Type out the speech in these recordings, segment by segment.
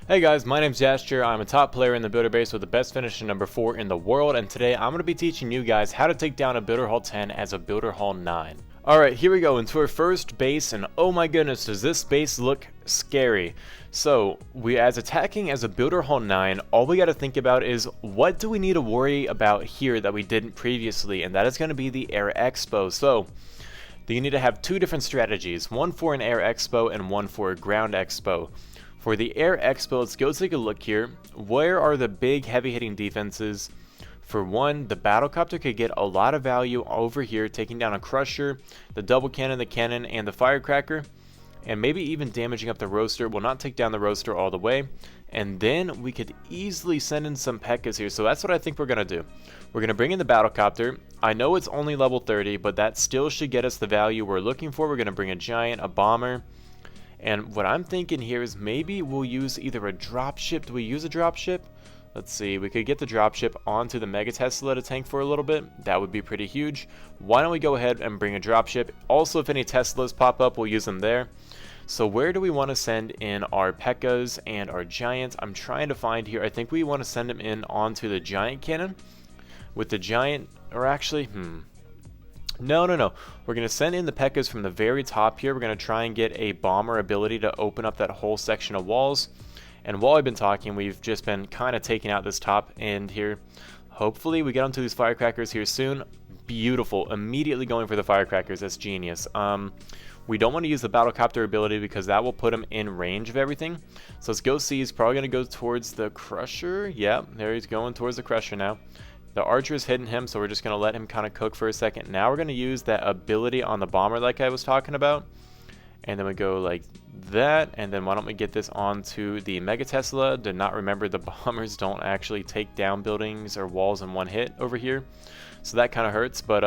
Hey guys, my name's Jascher. I'm a top player in the builder base with the best finish in number 4 in the world, and today I'm going to be teaching you guys how to take down a builder hall 10 as a builder hall 9. Alright, here we go into our first base, and oh my goodness, does this base look scary. So, as attacking as a builder hall 9, all we got to think about is what do we need to worry about here that we didn't previously, and that is going to be the air expo. So, you need to have two different strategies, one for an air expo and one for a ground expo. For the air expo, let's go take a look here. Where are the big heavy hitting defenses? For one, the battlecopter could get a lot of value over here, taking down a crusher, the double cannon, the cannon, and the firecracker, and maybe even damaging up the roaster. Will not take down the roaster all the way, and then we could easily send in some P.E.K.KAs here. So that's what I think we're gonna do. We're gonna bring in the battlecopter. I know it's only level 30, but that still should get us the value we're looking for. We're gonna bring a giant, a bomber. And what I'm thinking here is maybe we'll use either a dropship. Do we use a dropship? Let's see. We could get the dropship onto the Mega Tesla to tank for a little bit. That would be pretty huge. Why don't we go ahead and bring a dropship? Also, if any Teslas pop up, we'll use them there. So where do we want to send in our P.E.K.KAs and our giants? I'm trying to find here. I think we want to send them in onto the giant cannon. With the giant, or actually, No. We're going to send in the P.E.K.KAs from the very top here. We're going to try and get a bomber ability to open up that whole section of walls. And while I've been talking, we've just been kind of taking out this top end here. Hopefully we get onto these firecrackers here soon. Beautiful. Immediately going for the firecrackers. That's genius. We don't want to use the battlecopter ability because that will put him in range of everything. So let's go see. He's probably going to go towards the crusher. Yeah, there he's going towards the crusher now. The archer is hitting him, so we're just going to let him kind of cook for a second. Now we're going to use that ability on the bomber like I was talking about. And then we go like that. And then why don't we get this onto the Mega Tesla. Did not remember the bombers don't actually take down buildings or walls in one hit over here. So that kind of hurts. But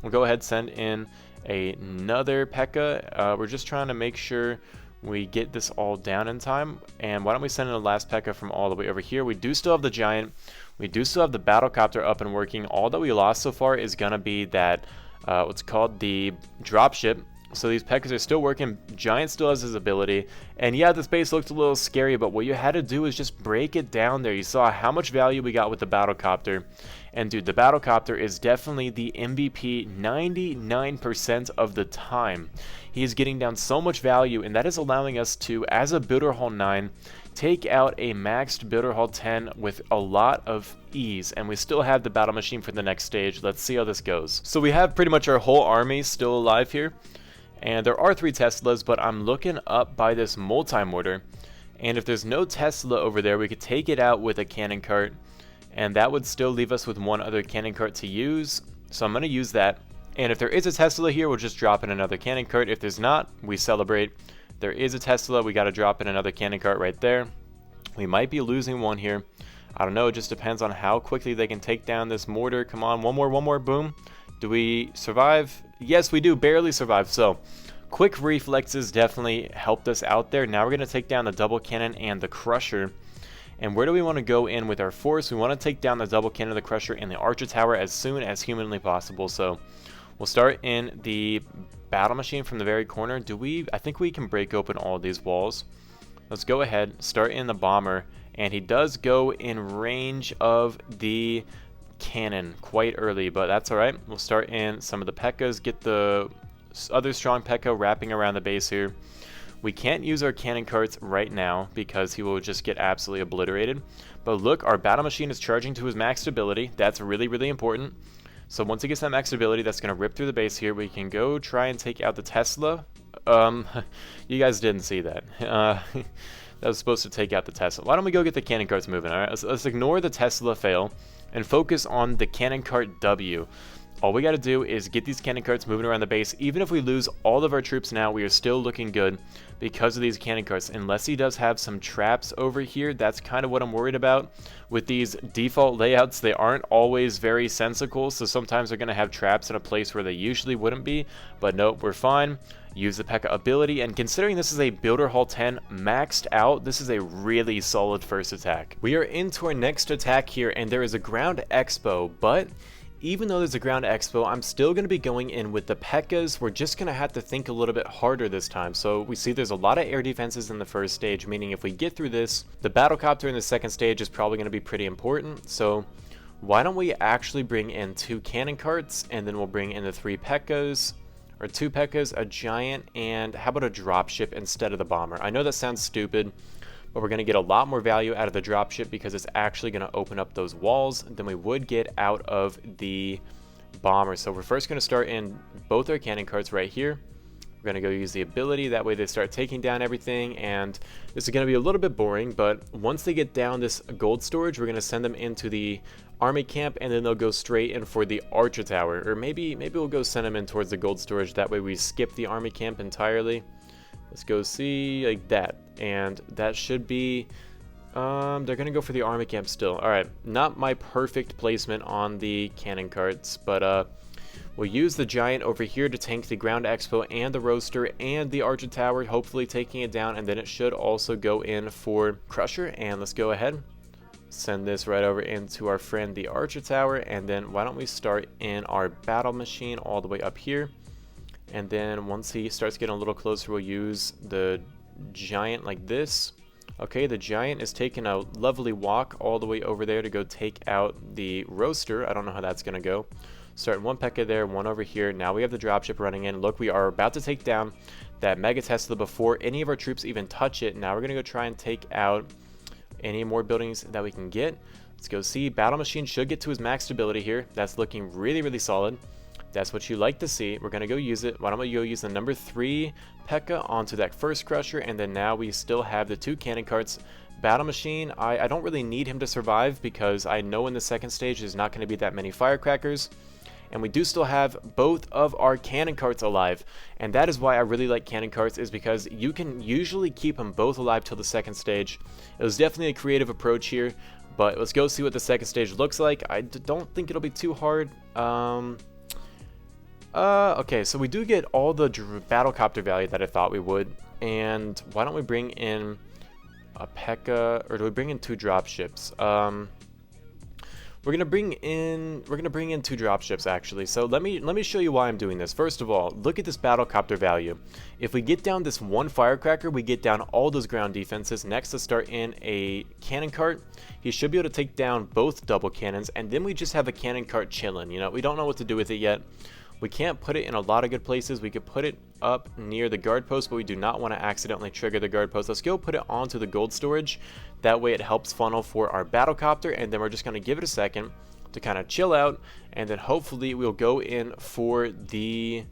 we'll go ahead and send in another P.E.K.KA. We're just trying to make sure we get this all down in time. And why don't we send in the last P.E.K.KA from all the way over here. We do still have the giant. We do still have the battlecopter up and working. All that we lost so far is going to be that, what's called the dropship. So these P.E.K.KAs are still working. Giant still has his ability. And yeah, this base looked a little scary, but what you had to do is just break it down there. You saw how much value we got with the battlecopter. And dude, the battlecopter is definitely the MVP 99% of the time. He is getting down so much value, and that is allowing us to, as a builder hall 9, take out a maxed builder hall 10 with a lot of ease. And we still have the battle machine for the next stage. Let's see how this goes. So we have pretty much our whole army still alive here. And there are 3 Teslas, but I'm looking up by this multi-mortar. And if there's no Tesla over there, we could take it out with a cannon cart. And that would still leave us with one other cannon cart to use. So I'm going to use that. And if there is a Tesla here, we'll just drop in another cannon cart. If there's not, we celebrate. There is a Tesla, we got to drop in another cannon cart right there. We might be losing one here. I don't know, it just depends on how quickly they can take down this mortar. Come on, one more, boom. Do we survive? Yes, we do, barely survive. So, quick reflexes definitely helped us out there. Now we're going to take down the double cannon and the crusher. And where do we want to go in with our force? We want to take down the double cannon, the crusher, and the archer tower as soon as humanly possible. So, we'll start in the battle machine from the very corner. I think we can break open all these walls. Let's go ahead, start in the bomber, and he does go in range of the cannon quite early, but that's alright. We'll start in some of the P.E.K.KAs, get the other strong P.E.K.KA wrapping around the base here. We can't use our cannon carts right now because he will just get absolutely obliterated. But look, our battle machine is charging to his max ability. That's really, really important. So once he gets that max ability, that's going to rip through the base here. We can go try and take out the Tesla. You guys didn't see that. That was supposed to take out the Tesla. Why don't we go get the cannon carts moving? All right, let's ignore the Tesla fail and focus on the cannon cart W. All we got to do is get these cannon carts moving around the base. Even if we lose all of our troops now, we are still looking good because of these cannon carts. Unless he does have some traps over here, that's kind of what I'm worried about. With these default layouts, they aren't always very sensical, so sometimes they're going to have traps in a place where they usually wouldn't be. But nope, we're fine. Use the P.E.K.KA ability, and considering this is a builder hall 10 maxed out, this is a really solid first attack. We are into our next attack here, and there is a ground expo, but even though there's a ground expo, I'm still going to be going in with the Pekkas. We're just going to have to think a little bit harder this time. So we see there's a lot of air defenses in the first stage, meaning if we get through this, the battlecopter in the second stage is probably going to be pretty important. So why don't we actually bring in 2 cannon carts, and then we'll bring in the 3 Pekkas, or 2 Pekkas, a giant, and how about a dropship instead of the bomber? I know that sounds stupid, but we're going to get a lot more value out of the dropship because it's actually going to open up those walls than we would get out of the bomber. So we're first going to start in both our cannon carts right here. We're going to go use the ability, that way they start taking down everything, and this is going to be a little bit boring, but once they get down this gold storage, we're going to send them into the army camp, and then they'll go straight in for the archer tower, or maybe we'll go send them in towards the gold storage, that way we skip the army camp entirely. Let's go see, like that, and that should be, they're going to go for the army camp still. Alright, not my perfect placement on the cannon carts, but we'll use the giant over here to tank the ground expo and the roaster and the archer tower, hopefully taking it down, and then it should also go in for crusher. And let's go ahead, send this right over into our friend the archer tower, and then why don't we start in our battle machine all the way up here. And then once he starts getting a little closer, we'll use the giant like this. Okay, the giant is taking a lovely walk all the way over there to go take out the roaster. I don't know how that's going to go. Starting 1 Pekka there, 1 over here. Now we have the dropship running in. Look, we are about to take down that Mega Tesla before any of our troops even touch it. Now we're going to go try and take out any more buildings that we can get. Let's go see. Battle machine should get to his max stability here. That's looking really, really solid. That's what you like to see. We're going to go use it. Why don't we go use the number 3 Pekka onto that first crusher, and then now we still have the 2 cannon carts. Battle machine, I don't really need him to survive because I know in the second stage there's not going to be that many firecrackers. And we do still have both of our cannon carts alive, and that is why I really like cannon carts, is because you can usually keep them both alive till the second stage. It was definitely a creative approach here, but let's go see what the second stage looks like. I don't think it'll be too hard. Okay, so we do get all the battlecopter value that I thought we would, and why don't we bring in a Pekka, or do we bring in 2 dropships? We're gonna bring in 2 dropships actually. So let me show you why I'm doing this. First of all, look at this battlecopter value. If we get down this 1 firecracker, we get down all those ground defenses. Next, to start in a cannon cart. He should be able to take down both double cannons, and then we just have a cannon cart chilling. You know, we don't know what to do with it yet. We can't put it in a lot of good places. We could put it up near the guard post, but we do not want to accidentally trigger the guard post. Let's go put it onto the gold storage. That way it helps funnel for our battlecopter, and then we're just going to give it a second to kind of chill out, and then hopefully we'll go in for the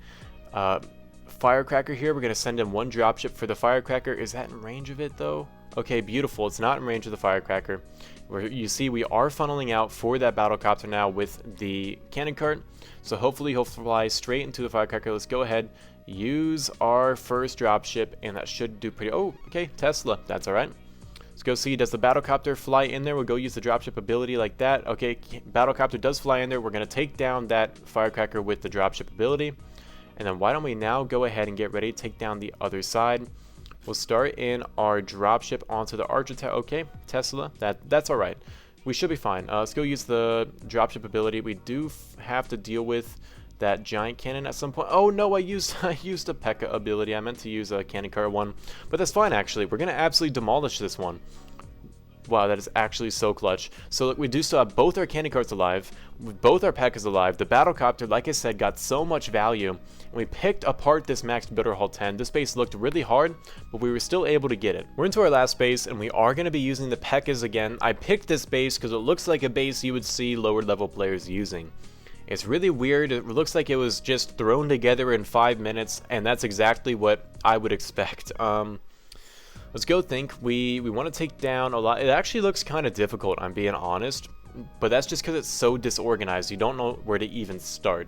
firecracker here. We're going to send in 1 dropship for the firecracker. Is that in range of it though? Okay, beautiful. It's not in range of the firecracker. Where you see we are funneling out for that battlecopter now with the cannon cart. So hopefully he'll fly straight into the firecracker. Let's go ahead, use our first dropship, and that should do pretty... Oh, okay, Tesla. That's all right. Let's go see, does the battlecopter fly in there? We'll go use the dropship ability like that. Okay, battlecopter does fly in there. We're going to take down that firecracker with the dropship ability. And then why don't we now go ahead and get ready to take down the other side. We'll start in our dropship onto the archer tower. Okay, Tesla, that's all right. We should be fine. Let's go use the dropship ability. We do have to deal with that giant cannon at some point. Oh no, I used a Pekka ability. I meant to use a cannon cart one, but that's fine actually. We're gonna absolutely demolish this one. Wow, that is actually so clutch. So look, we do still have both our cannon carts alive, both our Pekkas alive. The battlecopter, like I said, got so much value, and we picked apart this maxed Builder Hall 10. This base looked really hard, but we were still able to get it. We're into our last base, and we are going to be using the Pekkas again. I picked this base because it looks like a base you would see lower level players using. It's really weird. It looks like it was just thrown together in 5 minutes, and that's exactly what I would expect. Let's go think. We want to take down a lot. It actually looks kind of difficult, I'm being honest, but that's just because it's so disorganized. You don't know where to even start.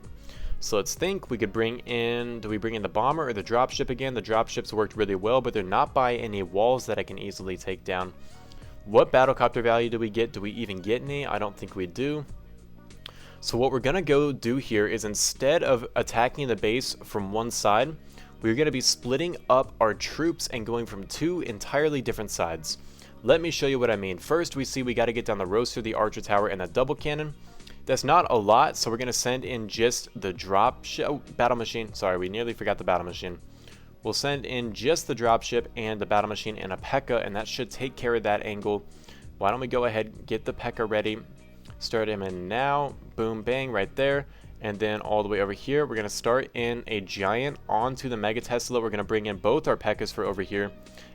So let's think. We could bring in, do we bring in the bomber or the dropship again? The dropships worked really well, but they're not by any walls that I can easily take down. What battlecopter value do we get? Do we even get any? I don't think we do. So what we're going to go do here is, instead of attacking the base from one side, we're going to be splitting up our troops and going from 2 entirely different sides. Let me show you what I mean. First, we see we got to get down the roaster, the archer tower, and that double cannon. That's not a lot, so we're going to send in just the battle machine. Sorry, we nearly forgot the battle machine. We'll send in just the dropship and the battle machine and a P.E.K.K.A, and that should take care of that angle. Why don't we go ahead, get the P.E.K.K.A ready, start him in now, boom, bang, right there. And then all the way over here, we're going to start in a giant onto the Mega Tesla. We're going to bring in both our P.E.K.K.As for over here,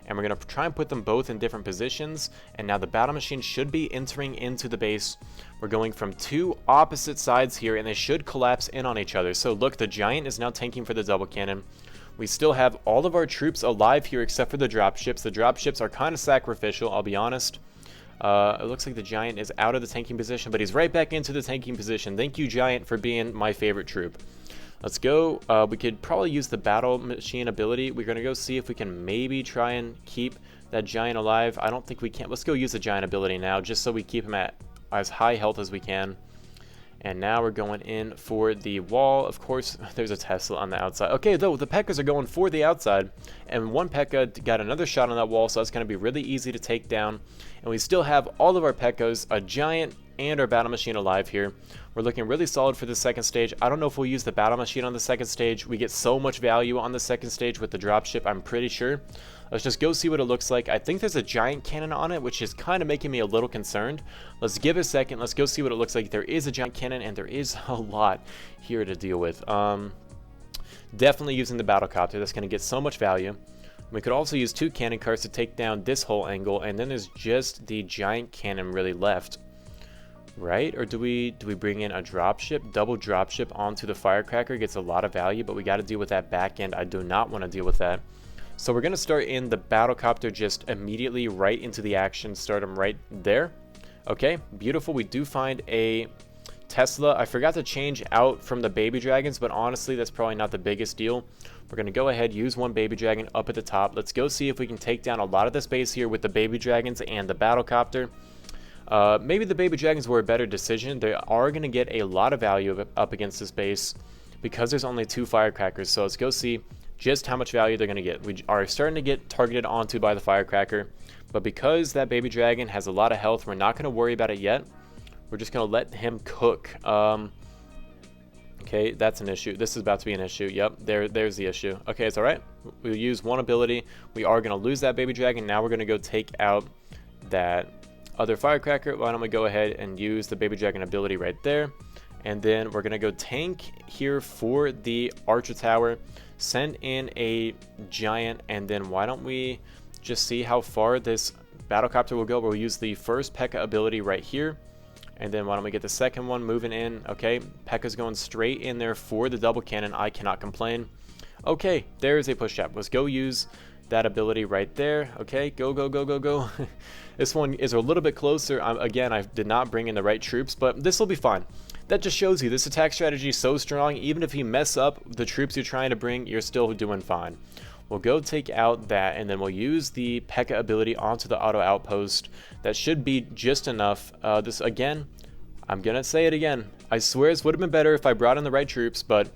and we're going to try and put them both in different positions. And now the battle machine should be entering into the base. We're going from two opposite sides here, and they should collapse in on each other. So look, the giant is now tanking for the double cannon. We still have all of our troops alive here except for the dropships. The dropships are kind of sacrificial, I'll be honest. It looks like the giant is out of the tanking position, but he's right back into the tanking position. Thank you, giant, for being my favorite troop. Let's go. We could probably use the battle machine ability. We're going to go see if we can maybe try and keep that giant alive. I don't think we can. Let's go use the giant ability now, just so we keep him at as high health as we can. And now we're going in for the wall. Of course, there's a Tesla on the outside. Okay, though, the P.E.K.K.As are going for the outside. And one P.E.K.K.A got another shot on that wall, so that's going to be really easy to take down. And we still have all of our P.E.K.K.As, a giant, and our battle machine alive here. We're looking really solid for the second stage. I don't know if we'll use the battle machine on the second stage. We get so much value on the second stage with the dropship, I'm pretty sure. Let's just go see what it looks like. I think there's a giant cannon on it, which is kind of making me a little concerned. Let's give it a second. Let's go see what it looks like. There is a giant cannon, and there is a lot here to deal with. Definitely using the battlecopter. That's going to get so much value. We could also use two cannon carts to take down this whole angle, and then there's just the giant cannon really left. Right? Or do we bring in a dropship? Double dropship onto the firecracker gets a lot of value, but we got to deal with that back end. I do not want to deal with that. So we're going to start in the battlecopter just immediately right into the action. Start them right there. Okay, beautiful. We do find a Tesla. I forgot to change out from the baby dragons, but honestly, that's probably not the biggest deal. We're going to go ahead, use one baby dragon up at the top. Let's go see if we can take down a lot of the space here with the baby dragons and the battlecopter. Maybe the baby dragons were a better decision. They are going to get a lot of value up against this base because there's only two firecrackers. So let's go see just how much value they're going to get. We are starting to get targeted onto by the firecracker, but because that baby dragon has a lot of health, we're not going to worry about it yet. We're just going to let him cook. Okay, that's an issue. This is about to be an issue. Yep, there's the issue. Okay, it's all right. We'll use one ability. We are going to lose that baby dragon. Now we're going to go take out that other firecracker. Why don't we go ahead and use the baby dragon ability right there. And then we're going to go tank here for the archer tower. Send in a giant, and then why don't we just see how far this battlecopter will go. We'll use the first P.E.K.K.A ability right here, and then why don't we get the second one moving in. Okay, P.E.K.K.A's going straight in there for the double cannon. I cannot complain. Okay, there's a push up. Let's go use that ability right there. Okay, go, go, go, go, go. This one is a little bit closer. Again, I did not bring in the right troops, but this will be fine. That just shows you this attack strategy is so strong. Even if you mess up the troops you're trying to bring, you're still doing fine. We'll go take out that, and then we'll use the P.E.K.K.A ability onto the auto outpost. That should be just enough. This again, I'm gonna say it again. I swear this would have been better if I brought in the right troops, but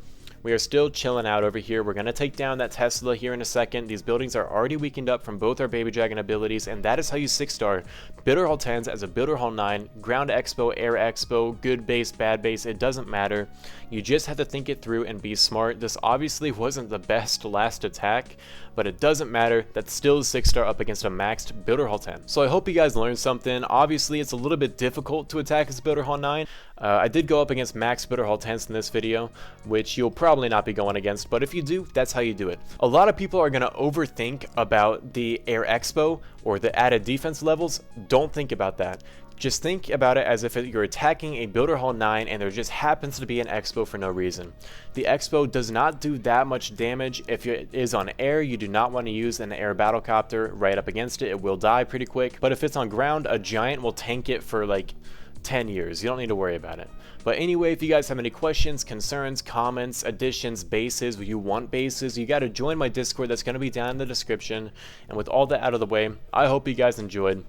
we are still chilling out over here. We're going to take down that Tesla here in a second. These buildings are already weakened up from both our Baby Dragon abilities, and that is how you 6-star Bitter Hall 10s as a Bitter Hall 9, Ground Expo, Air Expo, good base, bad base, it doesn't matter. You just have to think it through and be smart. This obviously wasn't the best last attack, but it doesn't matter. That's still a 6-star up against a maxed Bitter Hall 10. So I hope you guys learned something. Obviously, it's a little bit difficult to attack as Bitter Hall 9. I did go up against max Bitter Hall 10s in this video, which you'll probably not be going against, but if you do, that's how you do it. A lot of people are going to overthink about the Air Expo or the added defense levels. Don't think about that. Just think about it as if you're attacking a Builder Hall 9 and there just happens to be an Expo for no reason. The Expo does not do that much damage. If it is on air, you do not want to use an air battlecopter right up against it. It will die pretty quick. But if it's on ground, a giant will tank it for like 10 years. You don't need to worry about it. But anyway, if you guys have any questions, concerns, comments, additions, bases, you want bases, you got to join my Discord. That's going to be down in the description. And with all that out of the way, I hope you guys enjoyed.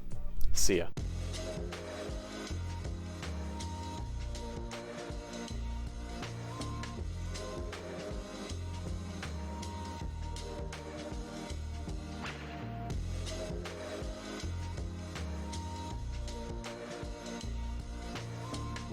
See ya.